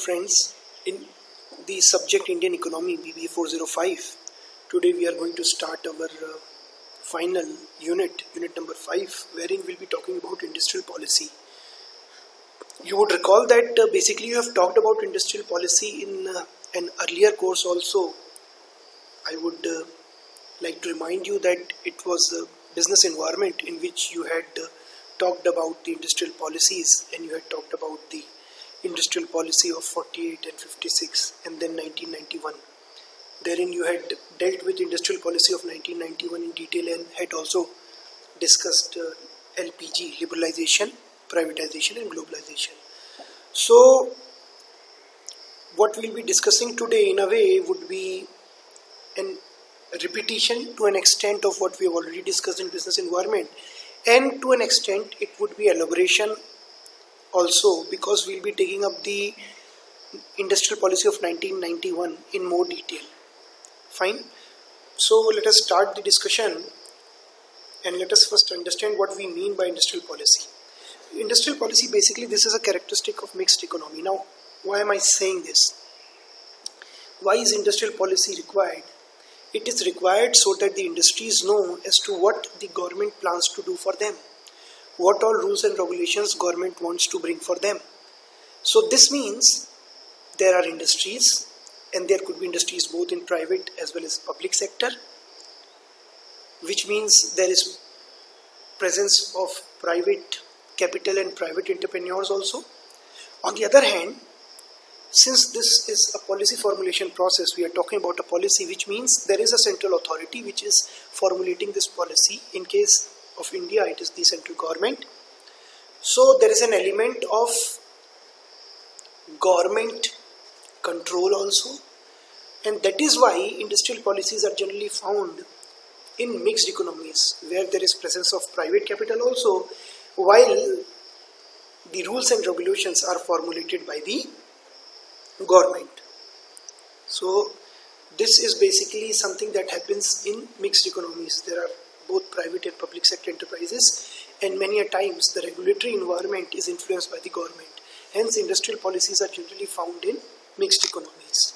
friends, in the subject Indian Economy BBA 405. Today we are going to start our final unit number 5, wherein we'll be talking about industrial policy. You would recall that basically you have talked about industrial policy in an earlier course also. I would like to remind you that it was a business environment in which you had talked about the industrial policies, and you had talked about the industrial policy of 48 and 56 and then 1991. Therein you had dealt with industrial policy of 1991 in detail and had also discussed LPG, liberalization, privatization and globalization. So what we'll be discussing today in a way would be a repetition to an extent of what we have already discussed in business environment, and to an extent it would be elaboration also, because we'll be taking up the industrial policy of 1991 in more detail. Fine. So let us start the discussion, and let us first understand what we mean by industrial policy. Industrial policy, basically this is a characteristic of mixed economy. Now, why am I saying this? Why is industrial policy required? It is required so that the industries know as to what the government plans to do for them, what all rules and regulations government wants to bring for them. So this means there are industries, and there could be industries both in private as well as public sector, which means there is presence of private capital and private entrepreneurs also. On the other hand, since this is a policy formulation process, we are talking about a policy, which means there is a central authority which is formulating this policy. In case of India, it is the central government. So there is an element of government control also, and that is why industrial policies are generally found in mixed economies, where there is presence of private capital also, while the rules and regulations are formulated by the government. So this is basically something that happens in mixed economies. There are both private and public sector enterprises, and many a times the regulatory environment is influenced by the government. Hence industrial policies are generally found in mixed economies.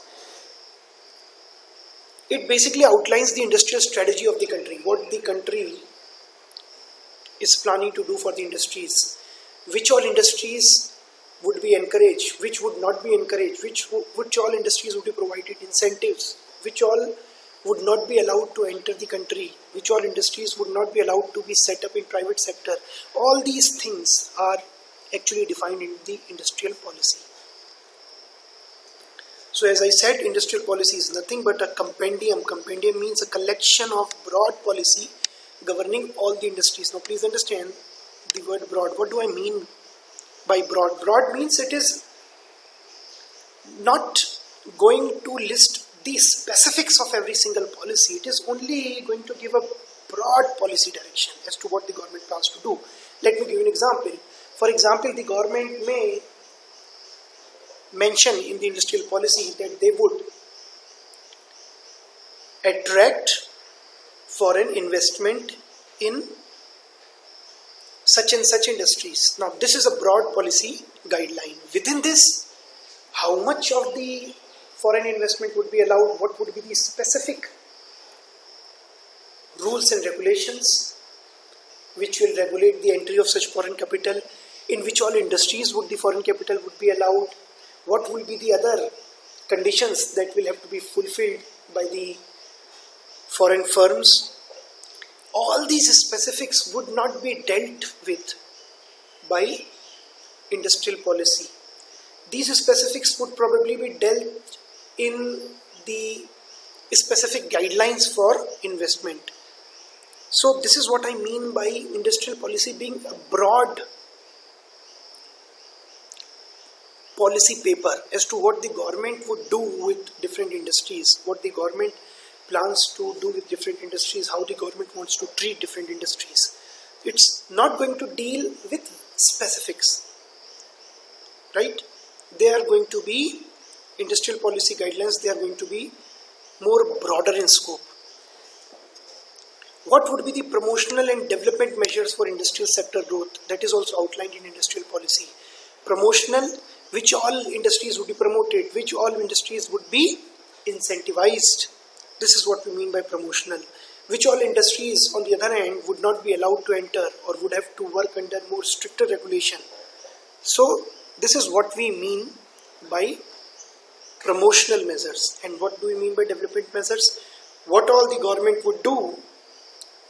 It basically outlines the industrial strategy of the country, what the country is planning to do for the industries, which all industries would be encouraged, which would not be encouraged, which all industries would be provided incentives, which all would not be allowed to enter the country, which all industries would not be allowed to be set up in private sector. All these things are actually defined in the industrial policy. So as I said, industrial policy is nothing but a compendium. Compendium means a collection of broad policy governing all the industries. Now please understand the word broad. What do I mean by broad? Broad means it is not going to list the specifics of every single policy. It is only going to give a broad policy direction as to what the government plans to do. Let me give you an example. For example, the government may mention in the industrial policy that they would attract foreign investment in such and such industries. Now this is a broad policy guideline. Within this, how much of the foreign investment would be allowed, what would be the specific rules and regulations which will regulate the entry of such foreign capital, in which all industries would the foreign capital would be allowed, what will be the other conditions that will have to be fulfilled by the foreign firms. All these specifics would not be dealt with by industrial policy. These specifics would probably be dealt in the specific guidelines for investment. So this is what I mean by industrial policy being a broad policy paper as to what the government would do with different industries, what the government plans to do with different industries, how the government wants to treat different industries. It's not going to deal with specifics, right? They are going to be industrial policy guidelines, they are going to be more broader in scope. What would be the promotional and development measures for industrial sector growth? That is also outlined in industrial policy. Promotional, which all industries would be promoted, which all industries would be incentivized. This is what we mean by promotional. Which all industries, on the other hand, would not be allowed to enter or would have to work under more stricter regulation. So, this is what we mean by promotional measures. And what do we mean by development measures? What all the government would do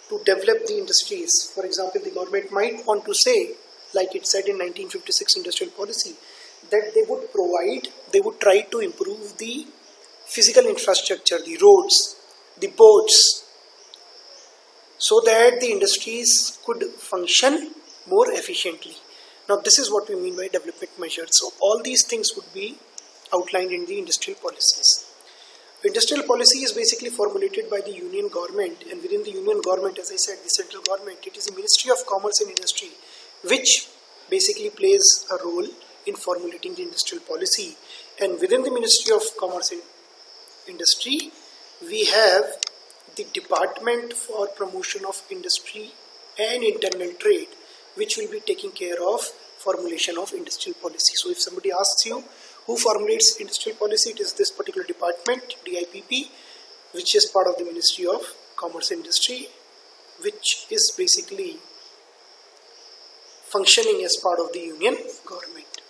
to develop the industries. For example, the government might want to say, like it said in 1956 industrial policy, that they would try to improve the physical infrastructure, the roads, the ports, so that the industries could function more efficiently. Now, this is what we mean by development measures. So, all these things would be outlined in the industrial policies. Industrial policy is basically formulated by the union government, and within the union government, as I said, the central government, it is the Ministry of Commerce and Industry which basically plays a role in formulating the industrial policy. And within the Ministry of Commerce and Industry, we have the Department for Promotion of Industry and Internal Trade, which will be taking care of formulation of industrial policy. So if somebody asks you who formulates industrial policy, it is this particular department, DIPP, which is part of the Ministry of Commerce and Industry, which is basically functioning as part of the union government.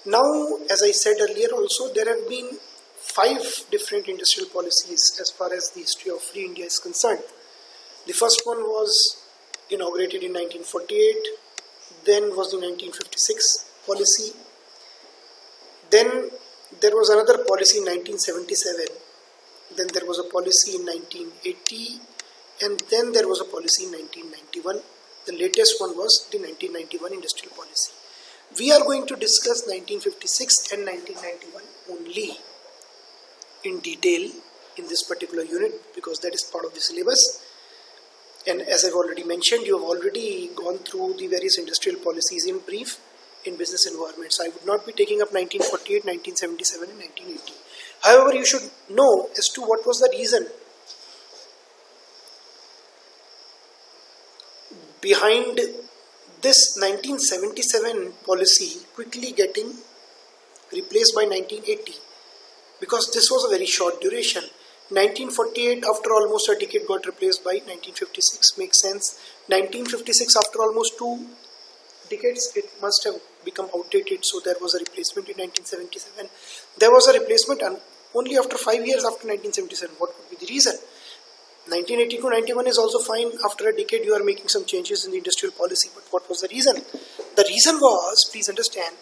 Now, as I said earlier also, there have been 5 different industrial policies as far as the history of free India is concerned. The first one was inaugurated in 1948, then was the 1956 policy, then there was another policy in 1977, then there was a policy in 1980, and then there was a policy in 1991. The latest one was the 1991 industrial policy. We are going to discuss 1956 and 1991 only in detail in this particular unit because that is part of the syllabus. And as I've already mentioned, you have already gone through the various industrial policies in brief in business environments. I would not be taking up 1948, 1977 and 1980. However, you should know as to what was the reason behind this 1977 policy quickly getting replaced by 1980, because this was a very short duration. 1948 after almost a decade got replaced by 1956, makes sense. 1956 after almost 2 decades it must have become outdated, so there was a replacement in 1977. There was a replacement only after 5 years after 1977. What could be the reason? 1980 to 91 is also fine. After a decade you are making some changes in the industrial policy, but what was the reason? The reason was, please understand,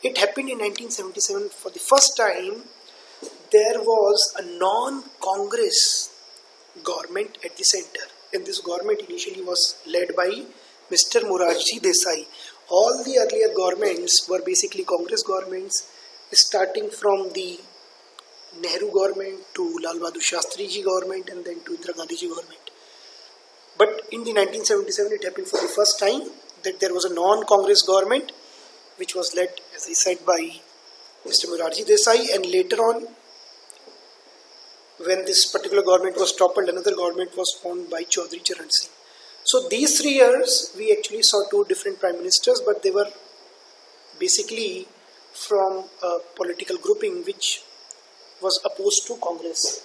it happened in 1977 for the first time. There was a non-Congress government at the center, and this government initially was led by Mr. Morarji Desai. All the earlier governments were basically Congress governments, starting from the Nehru government to Lal Bahadur Shastri ji government and then to Indira Gandhi ji government. But in the 1977 it happened for the first time that there was a non-Congress government which was led, as I said, by Mr. Morarji Desai, and later on, when this particular government was toppled, another government was formed by Chaudhry Charan Singh. So these 3 years we actually saw 2 different prime ministers, but they were basically from a political grouping which was opposed to Congress.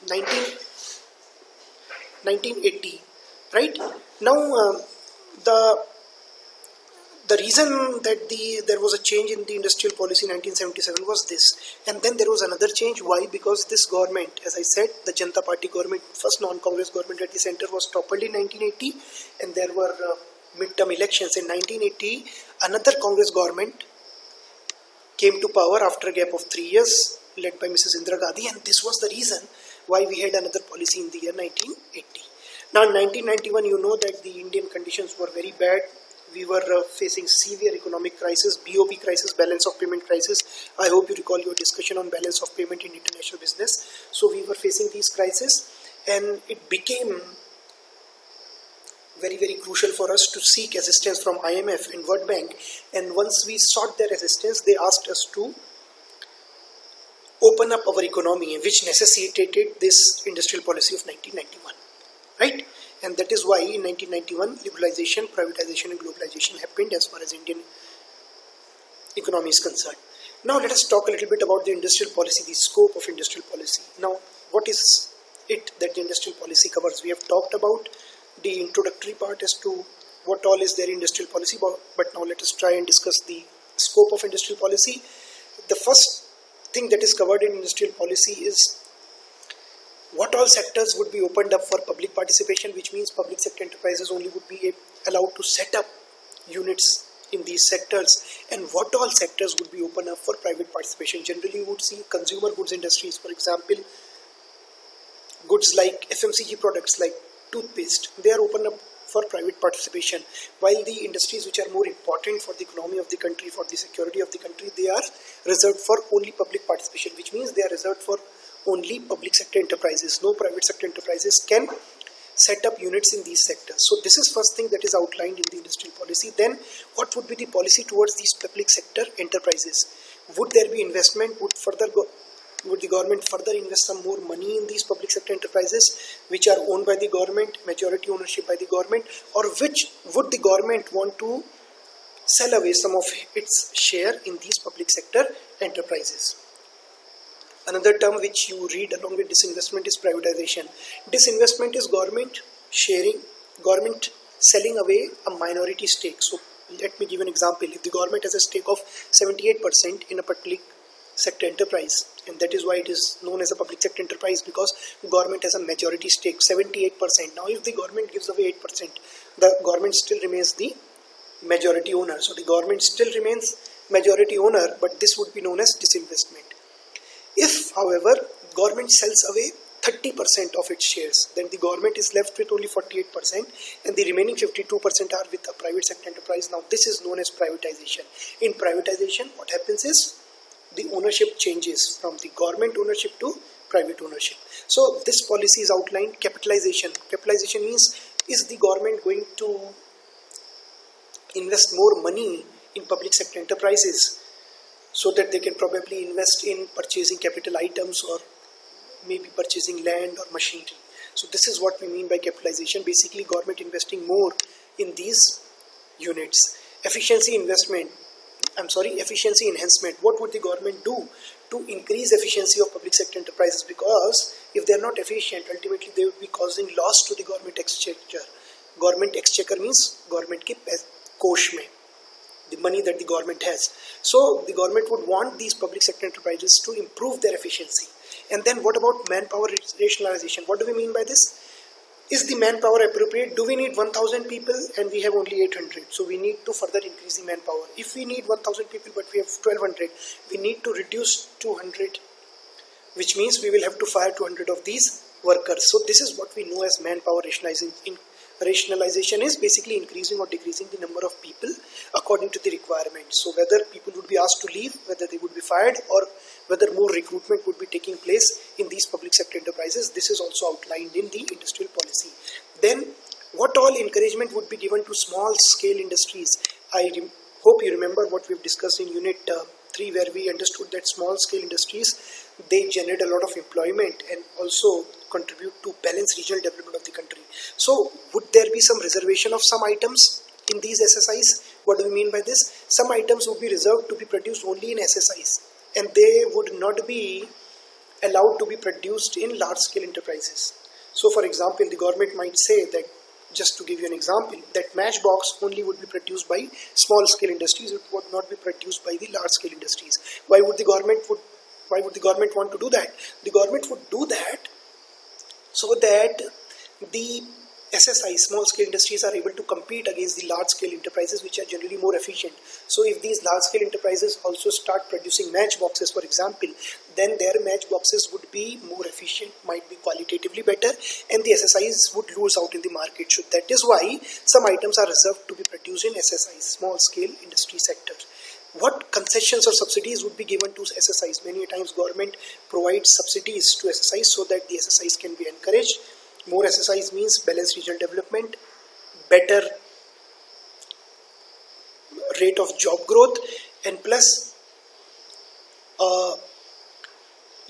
1980, right? Now the reason that there was a change in the industrial policy in 1977 was this, and then there was another change. Why? Because this government, as I said, the Janata Party government, first non-Congress government at the center, was toppled in 1980, and there were mid-term elections. In 1980, another Congress government came to power after a gap of 3 years, led by Mrs. Indira Gandhi, and this was the reason why we had another policy in the year 1980. Now in 1991, you know that the Indian conditions were very bad. We were facing severe economic crisis, BOP crisis, balance of payment crisis. I hope you recall your discussion on balance of payment in international business. So we were facing these crises, and it became very, very crucial for us to seek assistance from IMF and World Bank. And once we sought their assistance, they asked us to open up our economy, which necessitated this industrial policy of 1991, right? And that is why in 1991 liberalization, privatization and globalization happened as far as Indian economy is concerned. Now let us talk a little bit about the industrial policy, the scope of industrial policy. Now what is it that the industrial policy covers? We have talked about the introductory part as to what all is there in industrial policy, but now let us try and discuss the scope of industrial policy. The first thing that is covered in industrial policy is what all sectors would be opened up for public participation, which means public sector enterprises only would be allowed to set up units in these sectors, and what all sectors would be opened up for private participation. Generally you would see consumer goods industries, for example, goods like FMCG products like toothpaste, they are opened up for private participation, while the industries which are more important for the economy of the country, for the security of the country, they are reserved for only public participation, which means they are reserved for only public sector enterprises. No private sector enterprises can set up units in these sectors. So this is first thing that is outlined in the industrial policy. Then what would be the policy towards these public sector enterprises? Would there be investment? Would the government further invest some more money in these public sector enterprises which are owned by the government, majority ownership by the government, or which would the government want to sell away some of its share in these public sector enterprises? Another term which you read along with disinvestment is privatization. Disinvestment is government sharing, government selling away a minority stake. So let me give an example. If the government has a stake of 78% in a public sector enterprise, and that is why it is known as a public sector enterprise, because government has a majority stake, 78%. Now if the government gives away 8%, the government still remains the majority owner. So the government still remains majority owner, but this would be known as disinvestment. If, however, government sells away 30% of its shares, then the government is left with only 48% and the remaining 52% are with a private sector enterprise. Now this is known as privatization. In privatization, what happens is the ownership changes from the government ownership to private ownership. So this policy is outlined. Capitalization. Capitalization means, is the government going to invest more money in public sector enterprises so that they can probably invest in purchasing capital items or maybe purchasing land or machinery. So this is what we mean by capitalization. Basically government investing more in these units. Efficiency enhancement. What would the government do to increase efficiency of public sector enterprises? Because if they are not efficient, ultimately they would be causing loss to the government exchequer. Government exchequer means government ke kosh mein, the money that the government has. So the government would want these public sector enterprises to improve their efficiency. And then what about manpower rationalization? What do we mean by this? Is the manpower appropriate? Do we need 1000 people and we have only 800? So we need to further increase the manpower. If we need 1000 people but we have 1200, we need to reduce 200, which means we will have to fire 200 of these workers. So this is what we know as manpower rationalization. Rationalization is basically increasing or decreasing the number of people according to the requirement. So whether people would be asked to leave, whether they would be fired, or whether more recruitment would be taking place in these public sector enterprises, this is also outlined in the industrial policy. Then what all encouragement would be given to small scale industries? I hope you remember what we've discussed in unit 3, where we understood that small scale industries, they generate a lot of employment and also contribute to balanced regional development of the country. So would there be some reservation of some items in these SSIs? What do we mean by this? Some items would be reserved to be produced only in SSIs and they would not be allowed to be produced in large scale enterprises. So for example, the government might say that, just to give you an example, that matchbox only would be produced by small scale industries, it would not be produced by the large scale industries. Why would the government want to do that? The government would do that so that the SSI, small scale industries, are able to compete against the large scale enterprises which are generally more efficient. So if these large scale enterprises also start producing matchboxes, for example, then their matchboxes would be more efficient, might be qualitatively better, and the SSIs would lose out in the market. So that is why some items are reserved to be produced in SSIs, small scale industry sector. What concessions or subsidies would be given to SSIs? Many times government provides subsidies to SSIs so that the SSIs can be encouraged. More SSIs means balanced regional development, better rate of job growth, and plus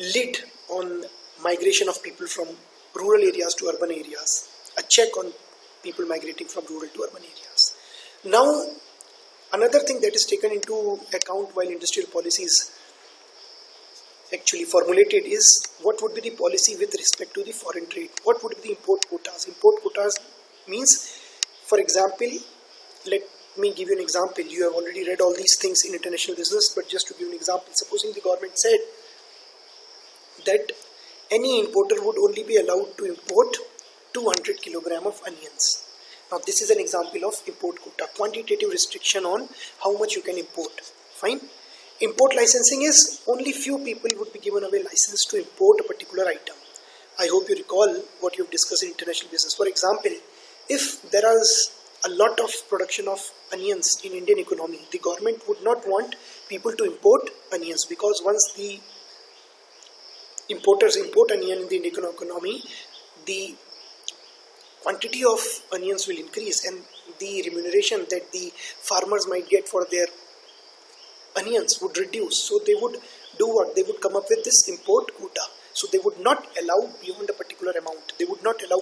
lid on migration of people from rural areas to urban areas. a check on people migrating from rural to urban areas. Now, another thing that is taken into account while industrial policy is actually formulated is what would be the policy with respect to the foreign trade. What would be the import quotas? Import quotas means, for example, let me give you an example. You have already read all these things in international business, but just to give an example, supposing the government said that any importer would only be allowed to import 200 kilogram of onions. Now this is an example of import quota, quantitative restriction on how much you can import. Fine. Import licensing is only few people would be given away license to import a particular item. I hope you recall what you've discussed in international business. For example, if there is a lot of production of onions in Indian economy, the government would not want people to import onions, because once the importers import onion in the Indian economy, the quantity of onions will increase and the remuneration that the farmers might get for their onions would reduce. So they would do what? They would come up with this import quota. So they would not allow beyond a particular amount. They would not allow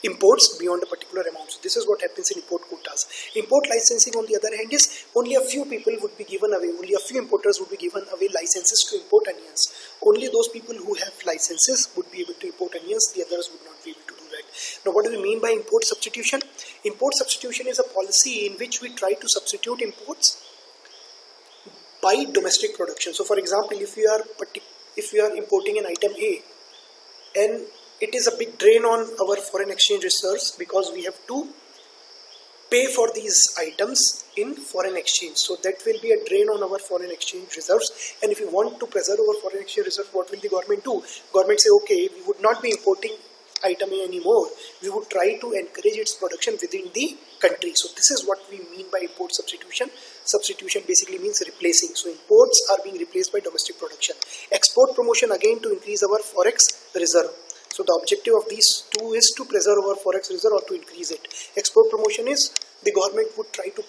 imports beyond a particular amount. So this is what happens in import quotas. Import licensing, on the other hand, is only a few people would be given away, only a few importers would be given away licenses to import onions. Only those people who have licenses would be able to import onions, the others would not be able to do that. Now what do we mean by import substitution? Import substitution is a policy in which we try to substitute imports by domestic production. So for example, if you are importing an item A and it is a big drain on our foreign exchange reserves because we have to pay for these items in foreign exchange. So that will be a drain on our foreign exchange reserves. And if you want to preserve our foreign exchange reserves, what will the government do? Government say, okay, we would not be importing item A anymore. We would try to encourage its production within the country. So this is what we mean by import substitution. Substitution basically means replacing. So imports are being replaced by domestic production. Export promotion, again, to increase our forex reserve. So the objective of these two is to preserve our forex reserve or to increase it. Export promotion is the government would try to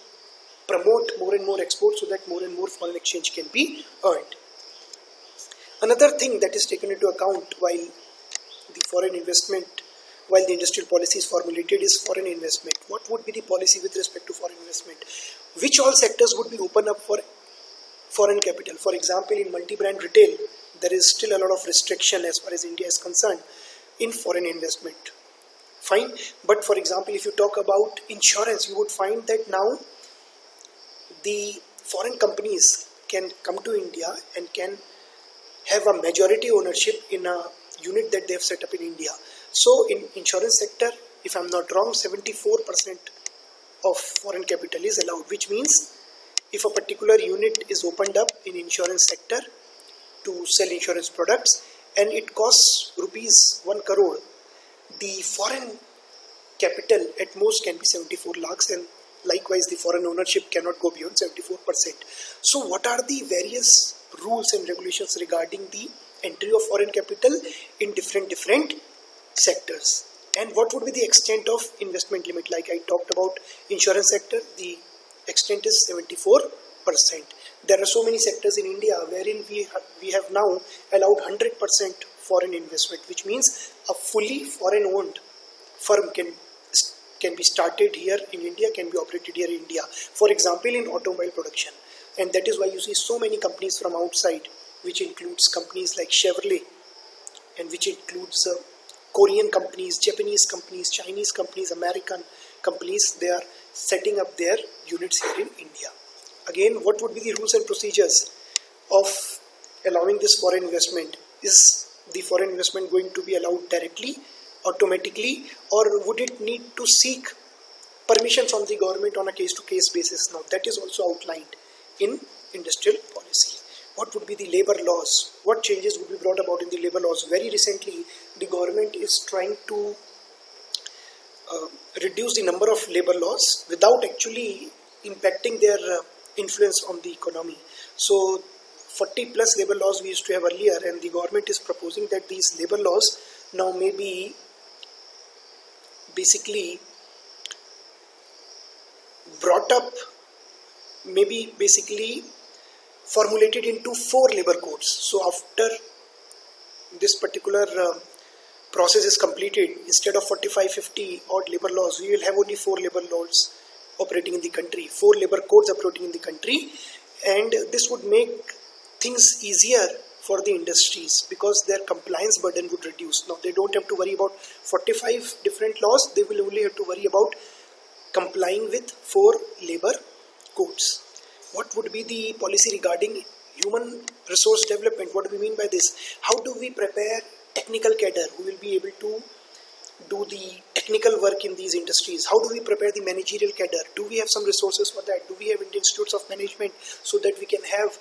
promote more and more exports so that more and more foreign exchange can be earned. Another thing that is taken into account while the industrial policy is formulated is foreign investment. What would be the policy with respect to foreign investment? Which all sectors would be open up for foreign capital? For example, in multi-brand retail, there is still a lot of restriction as far as India is concerned in foreign investment. Fine. But for example, if you talk about insurance, you would find that now the foreign companies can come to India and can have a majority ownership in a unit that they have set up in India. So in insurance sector, if I'm not wrong, 74% of foreign capital is allowed, which means if a particular unit is opened up in insurance sector to sell insurance products and it costs rupees 1 crore, the foreign capital at most can be 74 lakhs, and likewise the foreign ownership cannot go beyond 74%. So what are the various rules and regulations regarding the entry of foreign capital in different sectors, and what would be the extent of investment limit? Like I talked about insurance sector, the extent is 74%. There are so many sectors in India wherein we have now allowed 100% foreign investment, which means a fully foreign owned firm can be started here in India, can be operated here in India. For example, in automobile production, and that is why you see so many companies from outside, which includes companies like Chevrolet, and which includes Korean companies, Japanese companies, Chinese companies, American companies. They are setting up their units here in India. Again, what would be the rules and procedures of allowing this foreign investment? Is the foreign investment going to be allowed directly, automatically, or would it need to seek permission from the government on a case-to-case basis? Now that is also outlined in industrial policy. What would be the labor laws? What changes would be brought about in the labor laws? Very recently, the government is trying to reduce the number of labor laws without actually impacting their influence on the economy. So 40 plus labor laws we used to have earlier, and the government is proposing that these labor laws now may be basically brought up, maybe basically formulated into 4 labor codes. So after this particular process is completed, instead of 45-50 odd labor laws, we will have only 4 labor laws operating in the country, 4 labor codes operating in the country, and this would make things easier for the industries because their compliance burden would reduce. Now they don't have to worry about 45 different laws, they will only have to worry about complying with 4 labor codes. What would be the policy regarding human resource development? What do we mean by this? How do we prepare technical cadre who will be able to do the technical work in these industries? How do we prepare the managerial cadre? Do we have some resources for that? Do we have Indian institutes of management so that we can have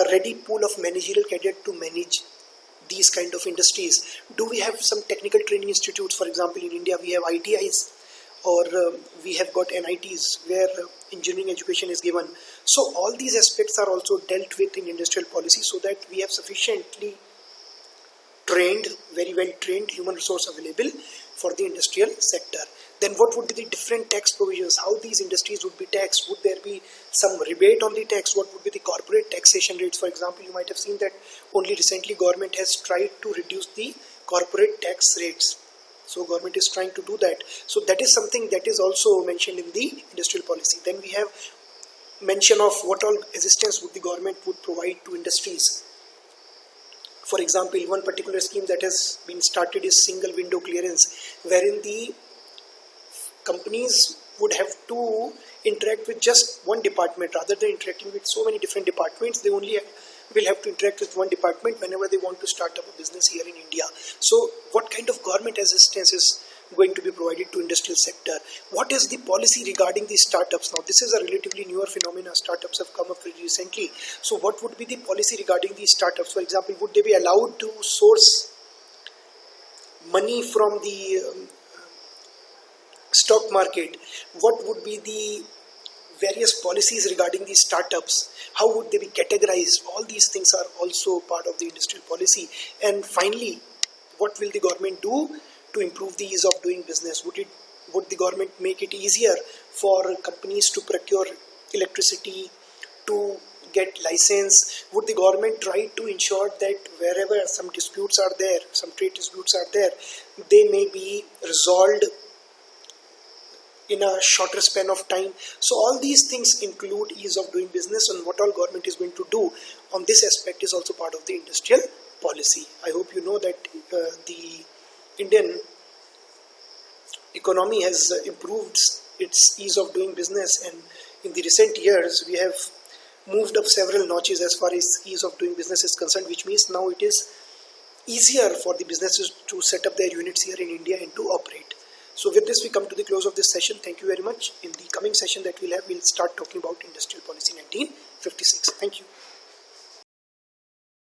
a ready pool of managerial cadre to manage these kind of industries? Do we have some technical training institutes? For example, in India we have ITIs, or we have got NITs where engineering education is given. So all these aspects are also dealt with in industrial policy so that we have sufficiently trained, very well trained human resource available for the industrial sector. Then what would be the different tax provisions? How these industries would be taxed? Would there be some rebate on the tax? What would be the corporate taxation rates? For example, you might have seen that only recently government has tried to reduce the corporate tax rates. So government is trying to do that. So that is something that is also mentioned in the industrial policy. Then we have mention of what all assistance would the government would provide to industries. For example, one particular scheme that has been started is single window clearance, wherein the companies would have to interact with just one department rather than interacting with so many different departments. They only will have to interact with one department whenever they want to start up a business here in India. So what kind of government assistance is going to be provided to industrial sector? What is the policy regarding these startups? Now this is a relatively newer phenomenon. Startups have come up very recently. So what would be the policy regarding these startups? For example, would they be allowed to source money from the stock market? What would be the various policies regarding these startups? How would they be categorized? All these things are also part of the industrial policy. And finally, what will the government do to improve the ease of doing business? Would the government make it easier for companies to procure electricity, to get license? Would the government try to ensure that wherever some disputes are there, some trade disputes are there, they may be resolved in a shorter span of time? So all these things include ease of doing business, and what all government is going to do on this aspect is also part of the industrial policy. I hope you know that the Indian economy has improved its ease of doing business, and in the recent years we have moved up several notches as far as ease of doing business is concerned, which means now it is easier for the businesses to set up their units here in India and to operate. So with this we come to the close of this session. Thank you very much. In the coming session that we'll start talking about Industrial Policy 1956. Thank you.